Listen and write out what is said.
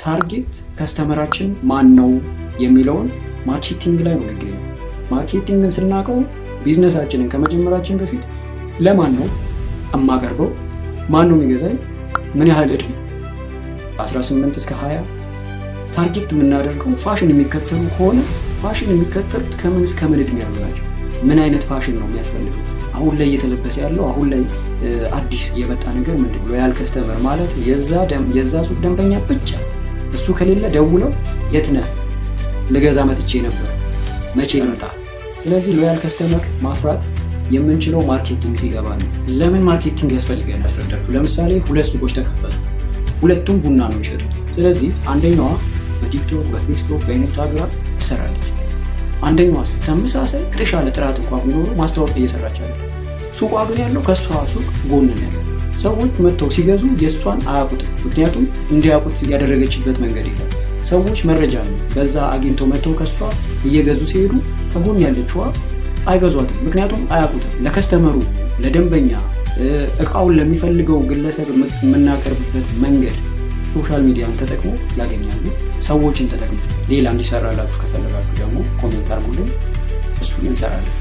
ታርጌት ከስተመራችን ማን ነው የሚለውን ማርኬቲንግ ላይ ነው የሚገኘው። ማርኬቲንግን ስናውቀው ቢዝነሳችንን ከመጀመራችን በፊት ለማን ነው እማቀርበው፣ ማን ነው የሚገዛኝ፣ ምን ያህል እድሜ 18 እስከ 20 ታርጌት የምናደርገው ፋሽን የሚከተሉ ከሆነ ፋሽን የሚከተሉት ከምን እስከ ምን እድሜ ያሉ ናቸው? ምን አይነት ፋሽን ነው የሚያስፈልገው? አሁን ላይ እየተለበሰ ያለው አሁን ላይ አዲስ የመጣ ነገር ምንድን ነው? ሎያል ከስተመር ማለት የዛ ሱቅ ደንበኛ ብቻ። እሱ ከሌለ ደውለው የት ነህ? ልገዛ መጥቼ ነበር፣ መቼ ልምጣ? ስለዚህ ሎያል ከስተመር ማፍራት የምንችለው ማርኬቲንግ ሲገባ ነው። ለምን ማርኬቲንግ ያስፈልገን አስረዳችሁ። ለምሳሌ 2 ሱቆች ተከፈቱ፣ ሁለቱም ቡና ነው የሚሸጡት። ስለዚህ አንደኛዋ በቲክቶክ፣ በፌስቡክ፣ በኢንስታግራም ትሰራለች። አንደኛዋ ተመሳሳይ ከተሻለ ጥራት እንኳን ቢኖረው ማስታወቂያ እየሰራች አለች። ሱቋ ግን ያለው ከሷ ሱቅ ጎን ነው ያለው። ሰዎች መጥተው ሲገዙ የእሷን አያውቁትም፣ ምክንያቱም እንዲያውቁት ያደረገችበት መንገድ የለም። ሰዎች መረጃ ነው በዛ አግኝተው መጥተው ከሷ እየገዙ ሲሄዱ ከጎን ያለችዋ አይገዟትም፣ ምክንያቱም አያውቁትም። ለከስተመሩ ለደንበኛ እቃውን ለሚፈልገው ግለሰብ የምናቀርብበት መንገድ ሶሻል ሚዲያን ተጠቅሞ ያገኛሉ። ሰዎችን ተጠቅሞ ሌላ እንዲሰራላችሁ ከፈለጋችሁ ደግሞ ኮሜንት አድርጉልን፣ እሱን እንሰራለን።